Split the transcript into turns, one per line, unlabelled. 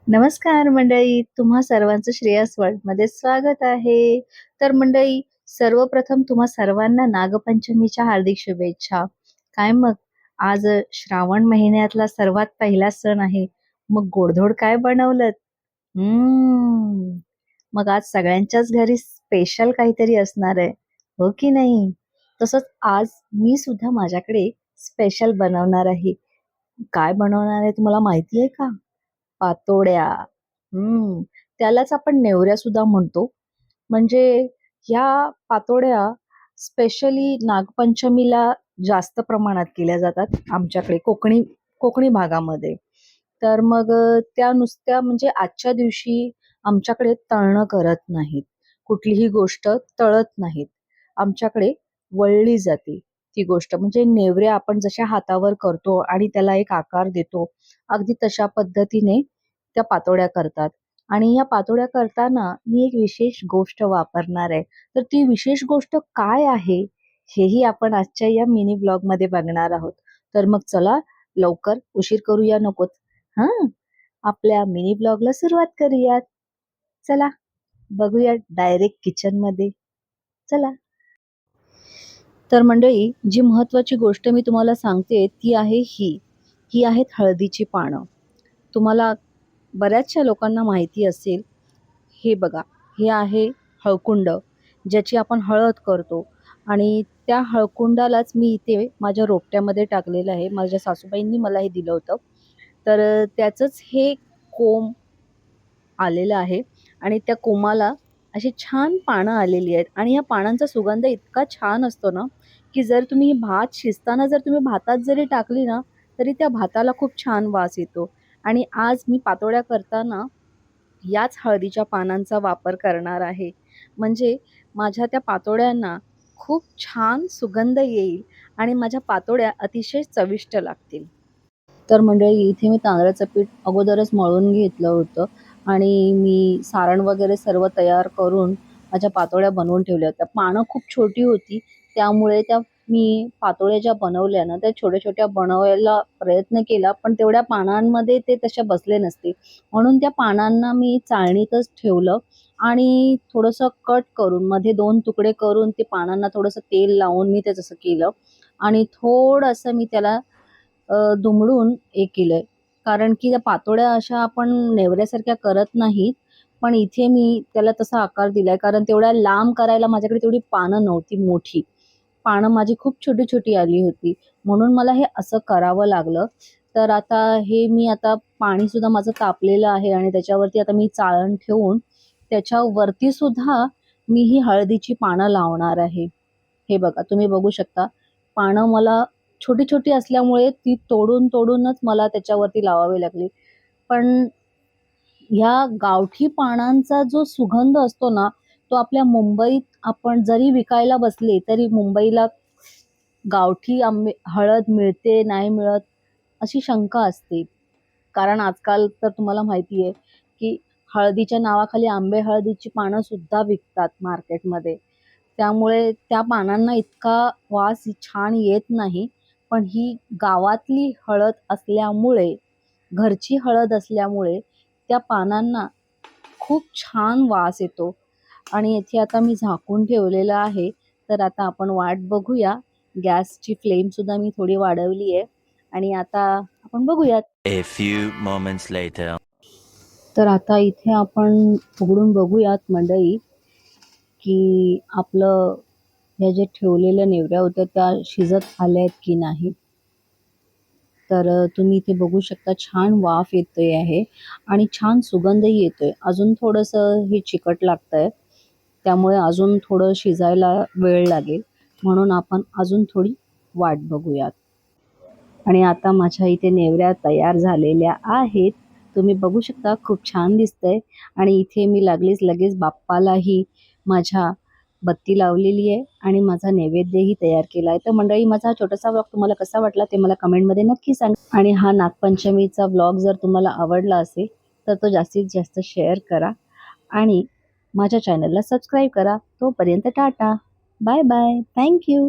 नमस्कार मंडळी, तुम्हा सर्वांचं श्रेयस वर्ल्डमध्ये स्वागत आहे. तर मंडळी, सर्वप्रथम तुम्हा सर्वांना नागपंचमीच्या हार्दिक शुभेच्छा. काय मग, आज श्रावण महिन्यातला सर्वात पहिला सण आहे. मग गोडधोड काय बनवलंत? मग आज सगळ्यांच्याच घरी स्पेशल काहीतरी असणार आहे, हो की नाही? तसंच आज मी सुद्धा माझ्याकडे स्पेशल बनवणार आहे. काय बनवणार आहे तुम्हाला माहिती आहे का? पातोड्या. हं. त्यालाच आपण नेवऱ्या सुद्धा म्हणतो. म्हणजे ह्या पातोड्या स्पेशली नागपंचमीला जास्त प्रमाणात केल्या जातात आमच्याकडे कोकणी कोकणी भागामध्ये. तर मग त्या नुसत्या म्हणजे आजच्या दिवशी आमच्याकडे तळणं करत नाहीत. कुठलीही गोष्ट तळत नाहीत. आमच्याकडे वळली जाते ती गोष्ट. म्हणजे नेवऱ्या आपण जशा हातावर करतो आणि त्याला एक आकार देतो, अगदी तशा पद्धतीने त्या पातोड्या करतात. आणि या पातोड्या करताना मी एक विशेष गोष्ट वापरणार आहे. तर ती विशेष गोष्ट काय आहे, हेही आपण आजच्या या मिनी ब्लॉगमध्ये बघणार आहोत. तर मग चला लवकर उशीर करूया नकोत. हां, आपल्या मिनी ब्लॉगला सुरुवात करूयात. चला बघूया डायरेक्ट किचनमध्ये. चला. तर मंडळी, जी महत्त्वाची गोष्ट मी तुम्हाला सांगते ती आहे ही. ही आहेत हळदीची पानं. तुम्हाला बऱ्याचशा लोकांना माहिती असेल. हे बघा, हे आहे हळकुंड, ज्याची आपण हळद करतो आणि त्या हळकुंडालाच मी इथे माझ्या रोपट्यामध्ये टाकलेलं आहे. माझ्या सासूबाईंनी मला हे दिलं होतं. तर त्याचंच हे कोंब आलेलं आहे आणि त्या कोमाला अशी छान पानं आलेली आहेत आणि या पानांचा सुगंध इतका छान असतो ना, की जर तुम्ही भात शिजताना जर तुम्ही भातात जरी टाकली ना, तरी त्या भाताला खूप छान वास येतो. आणि आज मी पातोड्या करताना याच हळदीच्या पानांचा वापर करणार आहे. म्हणजे माझ्या त्या पातोड्यांना खूप छान सुगंध येईल आणि माझ्या पातोड्या अतिशय चविष्ट लागतील. तर मंडळी, इथे मी तांदळाचं पीठ अगोदरच मळून घेतलं होतं आणि मी सारण वगैरे सर्व तयार करून माझ्या पातोड्या बनवून ठेवल्या होत्या. पानं खूप छोटी होती, त्यामुळे त्या मी पातोळ्या ज्या बनवल्या ना, त्या छोट्या-छोट्या बनवायला प्रयत्न केला, पण तेवढ्या पानांमध्ये ते तशा बसले नसते. म्हणून त्या पानांना मी चाळणीतच ठेवलं आणि थोडंसं कट करून मध्ये 2 तुकडे करून ते पानांना थोडंसं तेल लावून मी ते तसं केलं आणि थोडंसं मी त्याला दुमडून हे केलंय. कारण की त्या पातोड्या अशा आपण नेवऱ्यासारख्या करत नाहीत. पण इथे मी त्याला तसा आकार दिलाय, कारण तेवढ्या लांब करायला माझ्याकडे तेवढी पानं नव्हती मोठी. पानं माझी खूप छोटी-छोटी आली होती. म्हणून मला हे असं करावं लागलं. तर आता पाणीसुद्धा माझं तापलेलं आहे आणि त्याच्यावरती आता मी चाळण ठेवून त्याच्यावरती सुद्धा मी ही हळदीची पानं लावणार आहे. हे बघा, तुम्ही बघू शकता. पानं मला छोटी-छोटी असल्यामुळे ती तोडून-तोडूनच मला त्याच्यावरती लावावी लागली. पण ह्या गावठी पानांचा जो सुगंध असतो ना, तो आपल्या मुंबईत आपण जरी विकायला बसले, तरी मुंबईला गावठी हळद मिळते, नाही मिळत, अशी शंका असते. कारण आजकाल तर तुम्हाला माहिती आहे, की हळदीच्या नावाखाली आंबे हळदीची पानं सुद्धा विकतात मार्केटमध्ये. त्यामुळे त्या पानांना इतका वास छान येत नाही. पण ही गावातली हळद असल्यामुळे, घरची हळद असल्यामुळे त्या पानांना खूप छान वास येतो. आणि इथे आता मी झाकून ठेवलेलं आहे. तर आता आपण वाट बघूया. गॅसची फ्लेमसुद्धा मी थोडी वाढवली आहे आणि आता आपण बघूयात.
A few moments later.
तर आता इथे आपण उघडून बघूयात मंडळी, की आपलं ह्या ज्या ठेवलेल्या नेवऱ्या होत्या त्या शिजत आल्या आहेत की नाही. तर तुम्ही इथे बघू शकता, छान वाफ येते आहे आणि छान सुगंधही येतोय. अजून थोडंसं हे चिकट लागतंय, त्यामुळे अजून थोडं शिजायला वेळ लागेल. म्हणून आपण अजून थोडी वाट बघूयात. आणि आता माझ्या इथे नेवऱ्या तयार झालेल्या आहेत. तुम्ही बघू शकता, खूप छान दिसतंय. आणि इथे मी लगेच बाप्पालाही माझ्या बत्ती लावलेली आहे आणि माझा नैवेद्यही तयार केला आहे. तर मंडळी, माझा हा छोटासा व्लॉग तुम्हाला कसा वाटला ते मला कमेंटमध्ये नक्की सांगा. आणि हा नागपंचमीचा व्लॉग जर तुम्हाला आवडला असेल, तर तो जास्तीत जास्त शेअर करा आणि माझ्या चॅनलला सबस्क्राईब करा. तोपर्यंत टाटा. Bye bye. Thank you.